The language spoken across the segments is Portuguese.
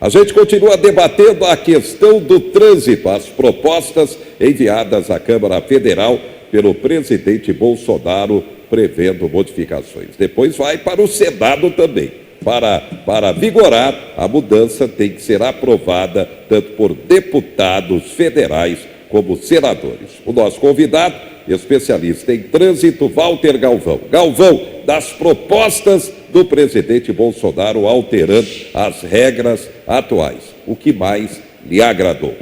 A gente continua debatendo a questão do trânsito, as propostas enviadas à Câmara Federal pelo presidente Bolsonaro, prevendo modificações. Depois vai para o Senado também. Para vigorar, a mudança tem que ser aprovada tanto por deputados federais como senadores. O nosso convidado, especialista em trânsito, Walter Galvão. Galvão, das propostas do presidente Bolsonaro alterando as regras atuais, o que mais lhe agradou?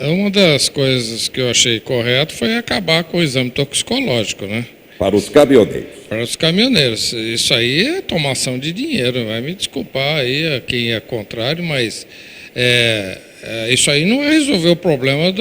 Uma das coisas que eu achei correto foi acabar com o exame toxicológico, né? Para os caminhoneiros. Para os caminhoneiros. Isso aí é tomação de dinheiro. Vai me desculpar aí a quem é contrário, mas isso aí não vai resolver o problema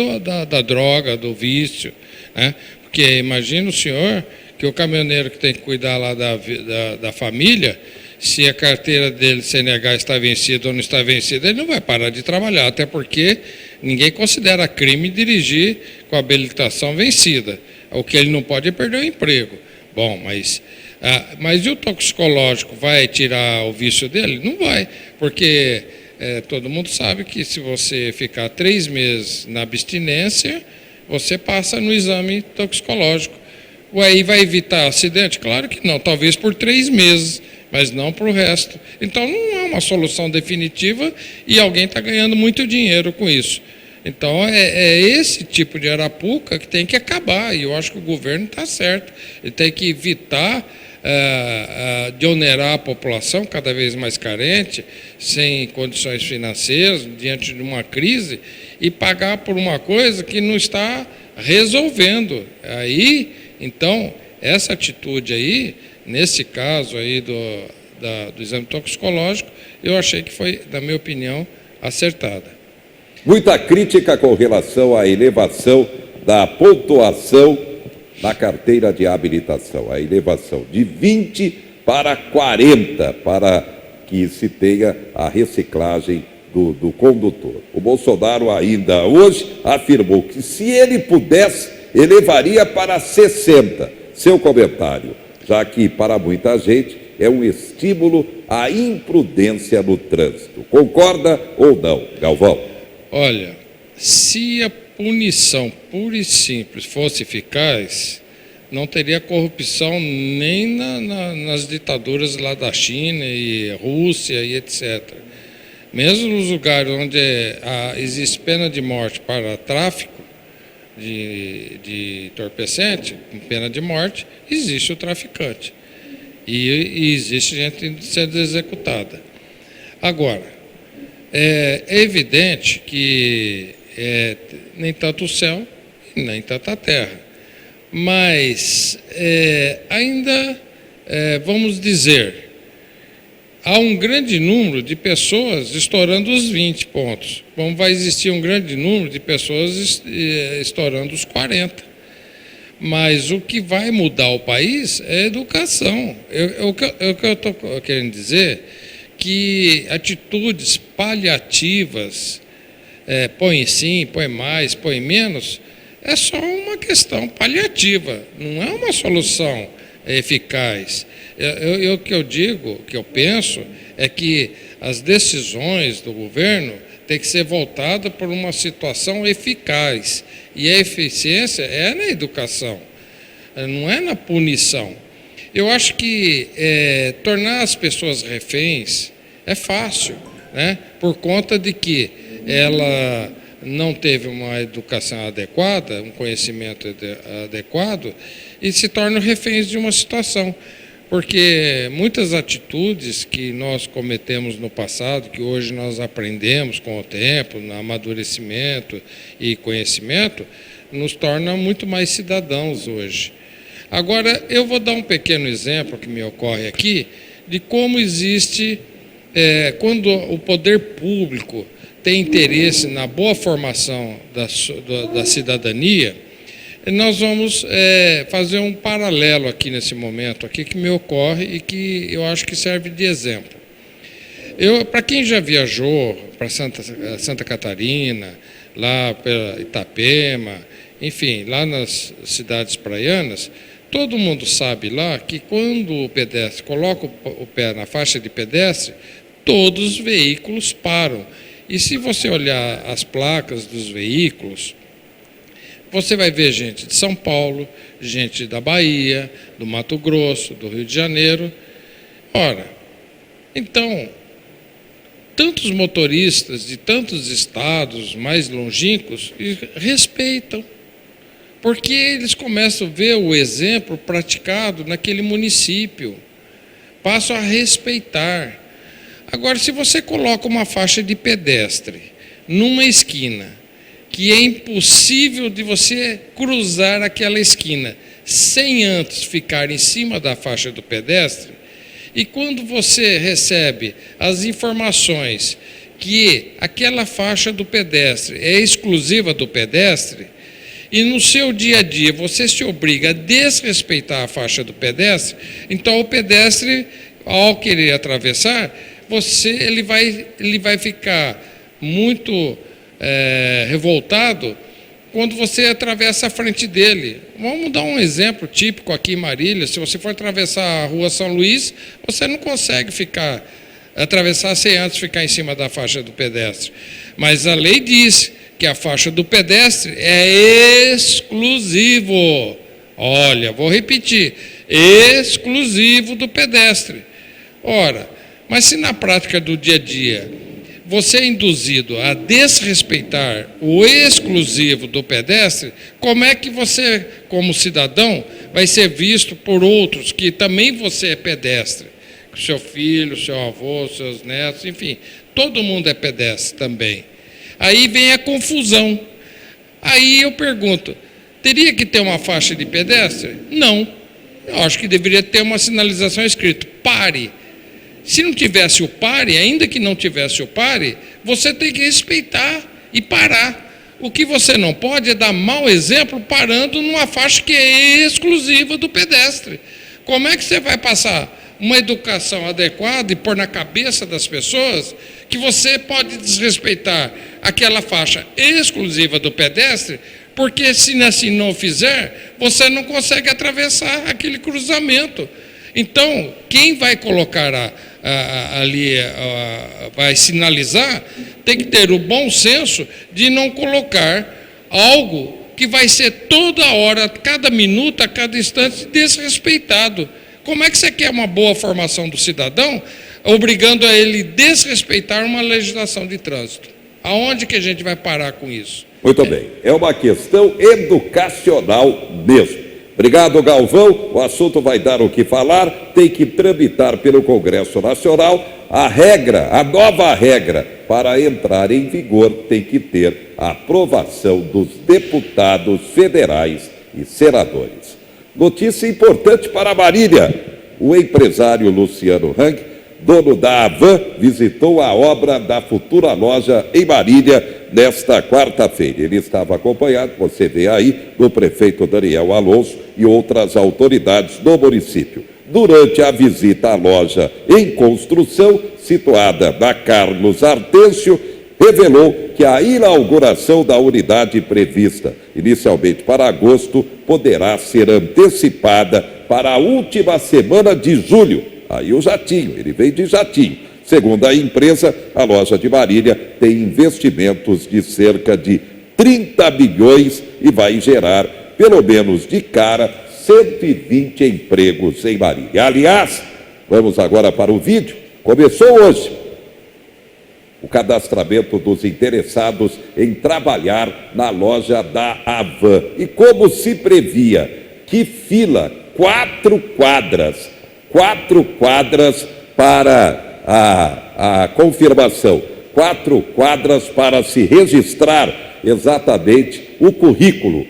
da droga, do vício, né? Porque imagina o senhor que o caminhoneiro que tem que cuidar lá da família, se a carteira dele CNH está vencida ou não está vencida, ele não vai parar de trabalhar, até porque ninguém considera crime dirigir com a habilitação vencida. O que ele não pode é perder o emprego. Bom, mas e o toxicológico vai tirar o vício dele? Não vai, porque todo mundo sabe que se você ficar 3 meses na abstinência, você passa no exame toxicológico. Aí vai evitar acidente? Claro que não, talvez por 3 meses, mas não para o resto. Então não é uma solução definitiva e alguém está ganhando muito dinheiro com isso. Então é esse tipo de arapuca que tem que acabar, e eu acho que o governo está certo. Ele tem que evitar de onerar a população cada vez mais carente, sem condições financeiras, diante de uma crise, e pagar por uma coisa que não está resolvendo. Então, essa atitude aí, nesse caso aí do exame toxicológico, eu achei que foi, na minha opinião, acertada. Muita crítica com relação à elevação da pontuação na carteira de habilitação, a elevação de 20 para 40, para que se tenha a reciclagem do condutor. O Bolsonaro ainda hoje afirmou que se ele pudesse, elevaria para 60. Seu comentário, já que para muita gente é um estímulo à imprudência no trânsito. Concorda ou não, Galvão? Olha, se a punição pura e simples fosse eficaz, não teria corrupção nem nas ditaduras lá da China e Rússia e etc. Mesmo nos lugares onde existe pena de morte para tráfico de entorpecente, com pena de morte, existe o traficante. E existe gente sendo executada. Agora, é evidente que nem tanto o céu e nem tanto a terra. Mas ainda, vamos dizer, há um grande número de pessoas estourando os 20 pontos. Como vai existir um grande número de pessoas estourando os 40. Mas o que vai mudar o país é a educação. O que eu estou querendo dizer que atitudes paliativas, põe sim, põe mais, põe menos, é só uma questão paliativa, não é uma solução eficaz. O que eu digo, o que eu penso, é que as decisões do governo têm que ser voltadas por uma situação eficaz. E a eficiência é na educação, não é na punição. Eu acho que tornar as pessoas reféns é fácil, né? Por conta de que ela não teve uma educação adequada, um conhecimento adequado, e se tornam reféns de uma situação. Porque muitas atitudes que nós cometemos no passado, que hoje nós aprendemos com o tempo, no amadurecimento e conhecimento, nos torna muito mais cidadãos hoje. Agora, eu vou dar um pequeno exemplo que me ocorre aqui, de como existe, quando o poder público tem interesse na boa formação da cidadania, nós vamos fazer um paralelo aqui nesse momento, aqui que me ocorre e que eu acho que serve de exemplo. Para quem já viajou para Santa Catarina, lá para Itapema, enfim, lá nas cidades praianas, todo mundo sabe lá que quando o pedestre coloca o pé na faixa de pedestre, todos os veículos param. E se você olhar as placas dos veículos, você vai ver gente de São Paulo, gente da Bahia, do Mato Grosso, do Rio de Janeiro. Ora, então, tantos motoristas de tantos estados mais longínquos respeitam, porque eles começam a ver o exemplo praticado naquele município, passam a respeitar. Agora, se você coloca uma faixa de pedestre numa esquina, que é impossível de você cruzar aquela esquina sem antes ficar em cima da faixa do pedestre, e quando você recebe as informações que aquela faixa do pedestre é exclusiva do pedestre, e no seu dia a dia você se obriga a desrespeitar a faixa do pedestre, então o pedestre, ao querer atravessar, ele vai ficar muito revoltado quando você atravessa a frente dele. Vamos dar um exemplo típico aqui em Marília. Se você for atravessar a rua São Luís, você não consegue atravessar sem antes ficar em cima da faixa do pedestre. Mas a lei diz que a faixa do pedestre é exclusivo. Olha, vou repetir, exclusivo do pedestre. Ora, mas se na prática do dia a dia você é induzido a desrespeitar o exclusivo do pedestre, como é que você, como cidadão, vai ser visto por outros que também você é pedestre? Seu filho, seu avô, seus netos, enfim, todo mundo é pedestre também. Aí vem a confusão. Aí eu pergunto, teria que ter uma faixa de pedestre? Não. Eu acho que deveria ter uma sinalização escrita, pare. Se não tivesse o pare, ainda que não tivesse o pare, você tem que respeitar e parar. O que você não pode é dar mau exemplo parando numa faixa que é exclusiva do pedestre. Como é que você vai passar uma educação adequada e pôr na cabeça das pessoas que você pode desrespeitar aquela faixa exclusiva do pedestre, porque se assim não fizer, você não consegue atravessar aquele cruzamento. Então, quem vai colocar vai sinalizar, tem que ter o bom senso de não colocar algo que vai ser toda hora, cada minuto, a cada instante, desrespeitado. Como é que você quer uma boa formação do cidadão, obrigando a ele desrespeitar uma legislação de trânsito? Aonde que a gente vai parar com isso? Muito bem, é uma questão educacional mesmo. Obrigado, Galvão. O assunto vai dar o que falar, tem que tramitar pelo Congresso Nacional. A nova regra para entrar em vigor tem que ter a aprovação dos deputados federais e senadores. Notícia importante para Marília. O empresário Luciano Hang, dono da Havan, visitou a obra da futura loja em Marília nesta quarta-feira. Ele estava acompanhado, você vê aí, do prefeito Daniel Alonso e outras autoridades do município. Durante a visita à loja em construção, situada na Carlos Artêncio, revelou que a inauguração da unidade prevista inicialmente para agosto poderá ser antecipada para a última semana de julho. Aí o jatinho, ele veio de jatinho. Segundo a empresa, a loja de Marília tem investimentos de cerca de 30 milhões e vai gerar, pelo menos de cara, 120 empregos em Marília. Aliás, vamos agora para o vídeo. Começou hoje o cadastramento dos interessados em trabalhar na loja da Havan. E como se previa, que fila, 4 quadras para a confirmação, 4 quadras para se registrar exatamente o currículo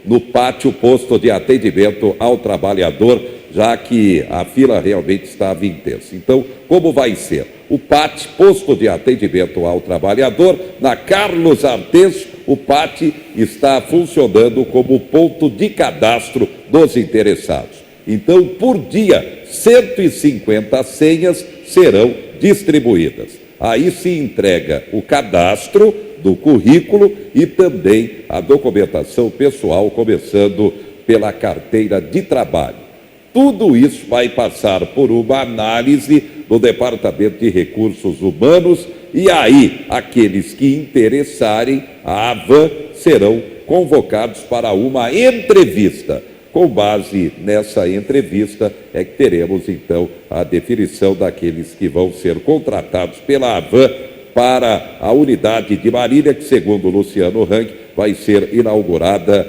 no pátio posto de atendimento ao trabalhador, já que a fila realmente estava intensa. Então, como vai ser? O pátio, posto de atendimento ao trabalhador, na Carlos Artêncio, o pátio está funcionando como ponto de cadastro dos interessados. Então, por dia, 150 senhas serão distribuídas. Aí se entrega o cadastro do currículo e também a documentação pessoal, começando pela carteira de trabalho. Tudo isso vai passar por uma análise do Departamento de Recursos Humanos, e aí aqueles que interessarem, a AVAN, serão convocados para uma entrevista. Com base nessa entrevista é que teremos então a definição daqueles que vão ser contratados pela AVAN para a unidade de Marília, que segundo Luciano Hang vai ser inaugurada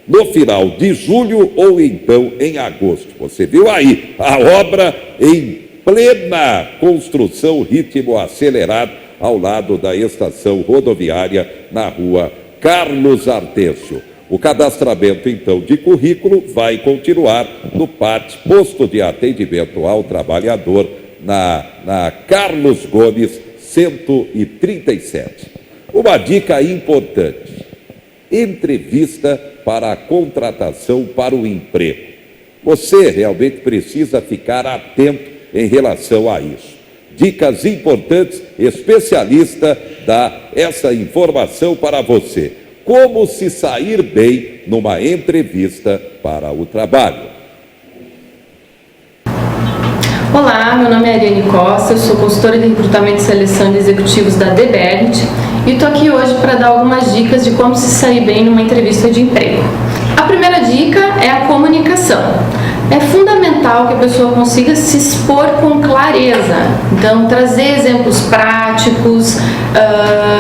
no final de julho ou então em agosto. Você viu aí a obra em plena construção, ritmo acelerado, ao lado da estação rodoviária na rua Carlos Artêncio. O cadastramento, então, de currículo vai continuar no PAT, Posto de Atendimento ao Trabalhador, na Carlos Gomes, 137. Uma dica importante: entrevista para a contratação para o emprego. Você realmente precisa ficar atento em relação a isso. Dicas importantes, especialista dá essa informação para você. Como se sair bem numa entrevista para o trabalho. Olá, meu nome é Ariane Costa, eu sou consultora de recrutamento e seleção de executivos da DBERNIT e estou aqui hoje para dar algumas dicas de como se sair bem numa entrevista de emprego. A primeira dica é a comunicação. É fundamental que a pessoa consiga se expor com clareza, então trazer exemplos práticos,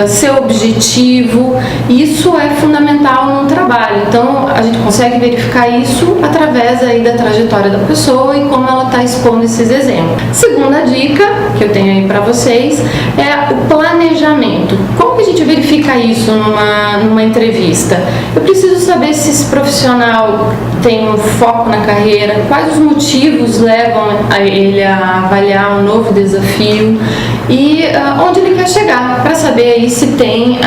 ser objetivo, isso é fundamental no trabalho. Então a gente consegue verificar isso através aí da trajetória da pessoa e como ela está expondo esses exemplos. Segunda dica que eu tenho aí para vocês é o planejamento. Como que a gente verifica isso numa entrevista? Eu preciso saber se esse profissional tem um foco na carreira, quais os motivos levam a ele a avaliar um novo desafio e onde ele quer chegar, para saber aí se tem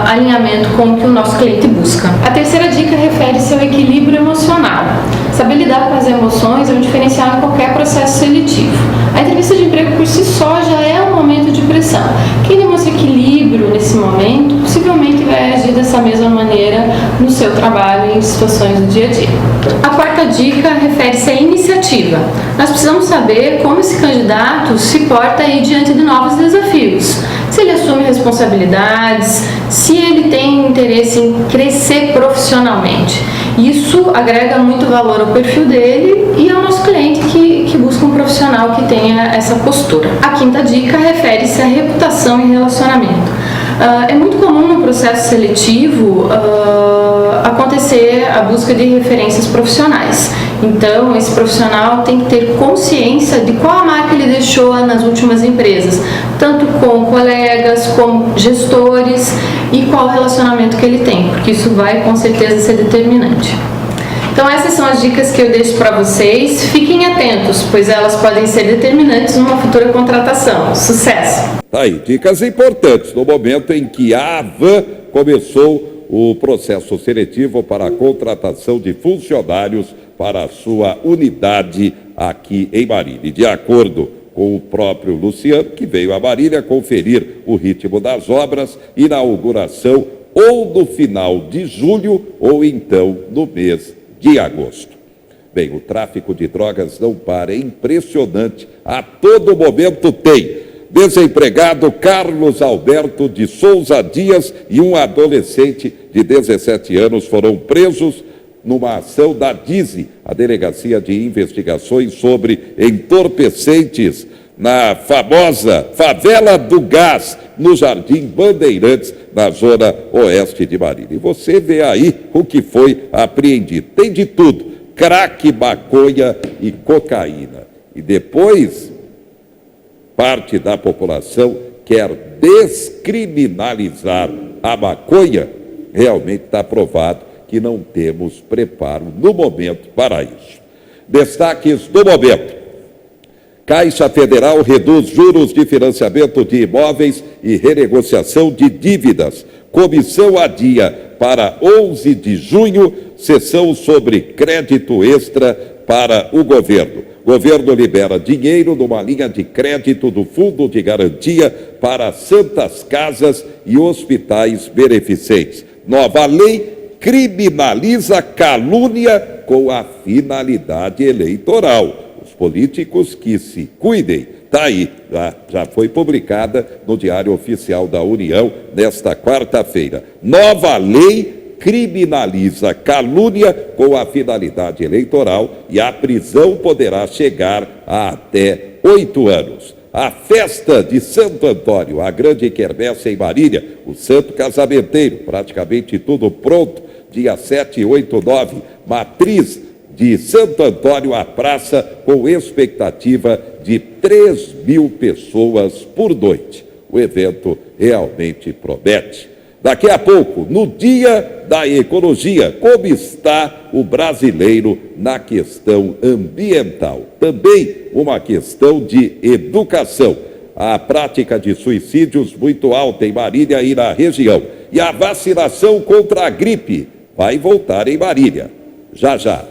alinhamento com o que o nosso cliente busca. A terceira dica refere-se ao equilíbrio emocional. Saber lidar com as emoções é um diferencial em qualquer processo seletivo. A entrevista de emprego por si só já é um momento de pressão. Quem demonstra equilíbrio nesse momento, possivelmente vai agir dessa mesma maneira no seu trabalho e em situações do dia a dia. A quarta dica refere-se à iniciativa. Nós precisamos saber como esse candidato se porta aí diante de novos desafios. Se ele assume responsabilidades, se ele tem interesse em crescer profissionalmente. Isso agrega muito valor ao perfil dele e ao nosso cliente que busca um profissional que tenha essa postura. A quinta dica refere-se à reputação e relacionamento. É muito comum no processo seletivo acontecer a busca de referências profissionais. Então, esse profissional tem que ter consciência de qual a marca ele deixou nas últimas empresas, tanto com colegas, como gestores, e qual o relacionamento que ele tem, porque isso vai com certeza ser determinante. Então essas são as dicas que eu deixo para vocês. Fiquem atentos, pois elas podem ser determinantes numa futura contratação. Sucesso! Tá aí, dicas importantes no momento em que a AVAN começou o processo seletivo para a contratação de funcionários para a sua unidade aqui em Marília. De acordo com o próprio Luciano, que veio a Marília conferir o ritmo das obras, inauguração ou no final de julho ou então no mês de agosto. Bem, o tráfico de drogas não para, é impressionante, a todo momento tem. Desempregado Carlos Alberto de Souza Dias e um adolescente de 17 anos foram presos numa ação da DISE, a Delegacia de Investigações sobre Entorpecentes, na famosa Favela do Gás, no Jardim Bandeirantes, na zona oeste de Marília. E você vê aí o que foi apreendido. Tem de tudo, crack, maconha e cocaína. E depois, parte da população quer descriminalizar a maconha. Realmente está provado que não temos preparo no momento para isso. Destaques do momento. Caixa Federal reduz juros de financiamento de imóveis e renegociação de dívidas. Comissão adia para 11 de junho, sessão sobre crédito extra para o governo. Governo libera dinheiro numa linha de crédito do Fundo de Garantia para santas casas e hospitais beneficentes. Nova lei criminaliza calúnia com a finalidade eleitoral. Os políticos que se cuidem. Está aí, já foi publicada no Diário Oficial da União nesta quarta-feira. Nova lei criminaliza calúnia com a finalidade eleitoral e a prisão poderá chegar a até 8 anos. A festa de Santo Antônio, a grande quermesse em Marília, o Santo Casamenteiro, praticamente tudo pronto, dia 7, 8, 9, matriz de Santo Antônio à praça, com expectativa de 3.000 pessoas por noite. O evento realmente promete. Daqui a pouco, no Dia da Ecologia, como está o brasileiro na questão ambiental? Também uma questão de educação. A prática de suicídios muito alta em Marília e na região. E a vacinação contra a gripe vai voltar em Marília. Já, já.